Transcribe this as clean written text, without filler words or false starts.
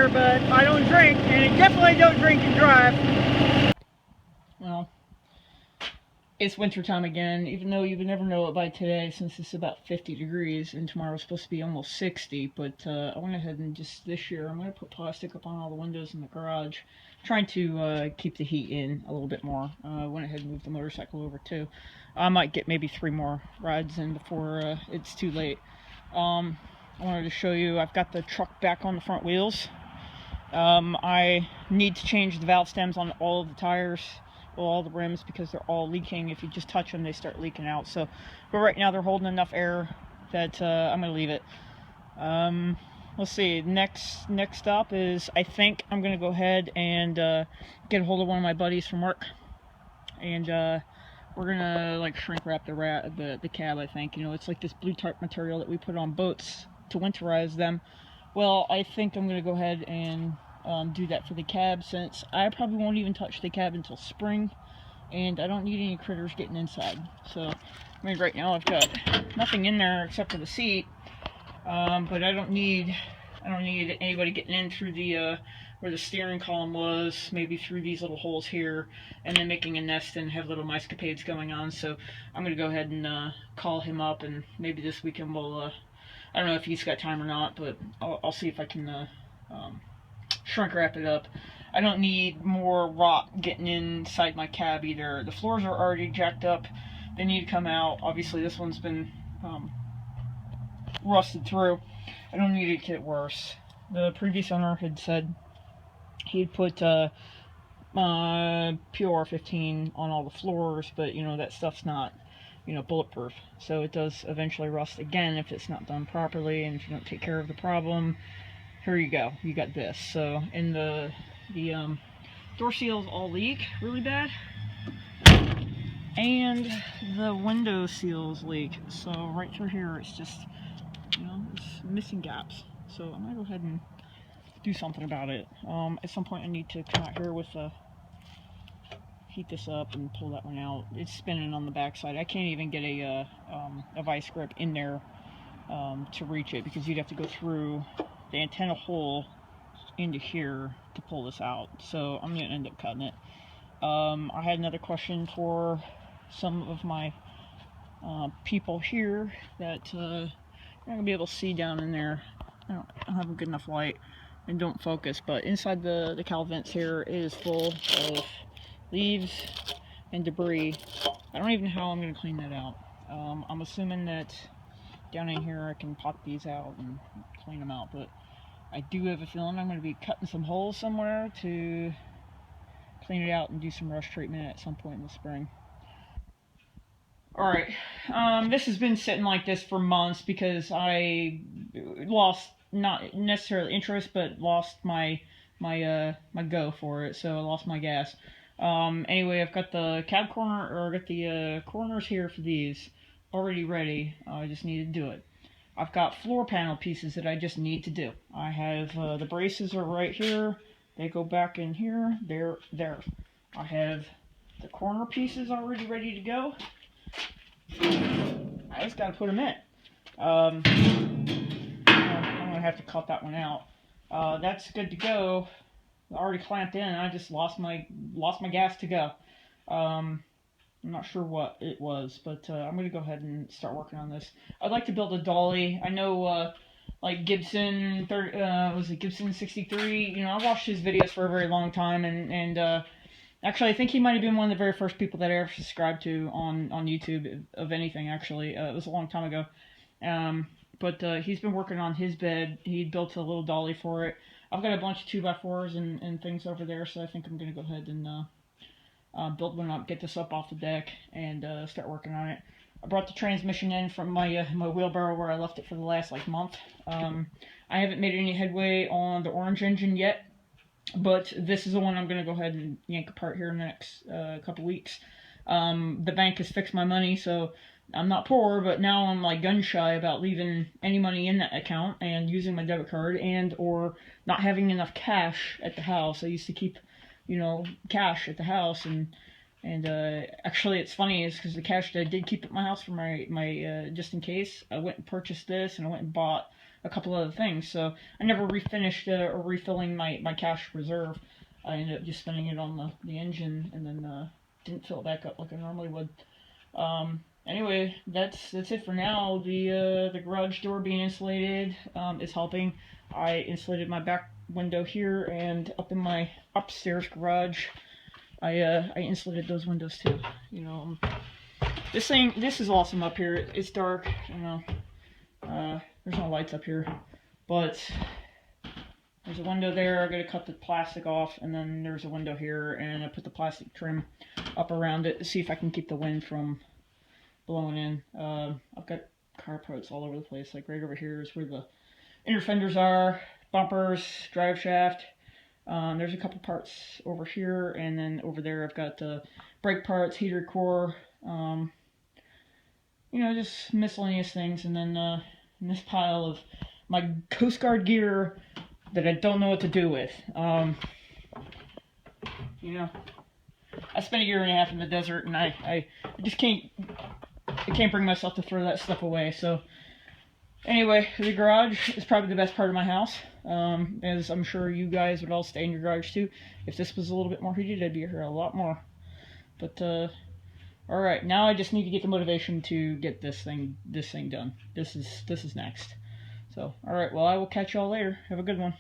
beer, but I don't drink, and I definitely don't drink and drive. Well, it's wintertime again, even though you would never know it by today since it's about 50 degrees and tomorrow's supposed to be almost 60, but I went ahead and just this year I'm going to put plastic up on all the windows in the garage, trying to keep the heat in a little bit more. I went ahead and moved the motorcycle over too. I might get maybe 3 more rides in before it's too late. I wanted to show you, I've got the truck back on the front wheels. I need to change the valve stems on all of the tires, all the rims, because they're all leaking. If you just touch them, they start leaking out. So, but right now they're holding enough air that I'm gonna leave it. Let's see. Next stop is, I think I'm gonna go ahead and get a hold of one of my buddies from work, and we're gonna like shrink wrap the cab. I think, you know, it's like this blue tarp material that we put on boats to winterize them. Well, I think I'm gonna go ahead and do that for the cab, since I probably won't even touch the cab until spring, and I don't need any critters getting inside. So, I mean, right now I've got nothing in there except for the seat, but I don't need anybody getting in through the where the steering column was, maybe through these little holes here, and then making a nest and have little mice capades going on. So I'm gonna go ahead and call him up, and maybe this weekend we'll I don't know if he's got time or not, but I'll see if I can shrink wrap it up. I don't need more rock getting inside my cab either. The floors are already jacked up. They need to come out. Obviously this one's been rusted through. I don't need it to get worse. The previous owner had said he'd put POR 15 on all the floors, but you know, that stuff's not, you know, bulletproof. So it does eventually rust again if it's not done properly, and if you don't take care of the problem. Here you go, you got this. So, and the door seals all leak really bad, and the window seals leak. So right through here, it's just, you know, it's missing gaps. So I'm gonna go ahead and do something about it. At some point I need to come out here with heat this up and pull that one out. It's spinning on the backside. I can't even get a vice grip in there to reach it, because you'd have to go through the antenna hole into here to pull this out. So I'm going to end up cutting it. I had another question for some of my people here that you're not going to be able to see down in there. I don't have a good enough light and don't focus, but inside the cowl vents here is full of leaves and debris. I don't even know how I'm going to clean that out. I'm assuming that down in here I can pop these out and clean them out, but I do have a feeling I'm going to be cutting some holes somewhere to clean it out and do some rust treatment at some point in the spring. Alright, this has been sitting like this for months because I lost, not necessarily interest, but lost my go for it, so I lost my gas. Anyway, I've got the cab corner, or I've got the corners here for these already ready. I just need to do it. I've got floor panel pieces that I just need to do. I have the braces are right here. They go back in here. They're there. I have the corner pieces already ready to go. I just got to put them in. I'm gonna have to cut that one out. That's good to go. Already clamped in. I just lost my gas to go. I'm not sure what it was, but I'm going to go ahead and start working on this. I'd like to build a dolly. I know, like Gibson, was it Gibson 63? You know, I watched his videos for a very long time, and actually, I think he might have been one of the very first people that I ever subscribed to on YouTube, of anything, actually. It was a long time ago. But he's been working on his bed. He built a little dolly for it. I've got a bunch of 2x4s and things over there, so I think I'm going to go ahead and build one up, get this up off the deck, and start working on it. I brought the transmission in from my my wheelbarrow where I left it for the last month. I haven't made any headway on the orange engine yet, but this is the one I'm going to go ahead and yank apart here in the next couple weeks. The bank has fixed my money, so I'm not poor, but now I'm like gun shy about leaving any money in that account and using my debit card, and or not having enough cash at the house. I used to keep, you know, cash at the house, and actually it's funny is because the cash that I did keep at my house for my just in case, I went and purchased this, and I went and bought a couple other things. So I never refinished or refilling my cash reserve. I ended up just spending it on the engine, and then didn't fill it back up like I normally would. Anyway, that's it for now. The garage door being insulated is helping. I insulated my back window here, and up in my upstairs garage, I insulated those windows too. You know, this is awesome up here. It's dark, you know. There's no lights up here, but there's a window there. I gotta cut the plastic off, and then there's a window here, and I put the plastic trim up around it to see if I can keep the wind from blowing in. I've got car parts all over the place. Like right over here is where the inner fenders are, bumpers, drive shaft. There's a couple parts over here, and then over there I've got brake parts, heater core, you know, just miscellaneous things. And then in this pile of my Coast Guard gear that I don't know what to do with. You know, I spent a year and a half in the desert, and I just can't bring myself to throw that stuff away. So anyway, the garage is probably the best part of my house, as I'm sure you guys would all stay in your garage too. If this was a little bit more heated, I'd be here a lot more. But all right, now I just need to get the motivation to get this thing done. This is next. So all right, well, I will catch y'all later. Have a good one.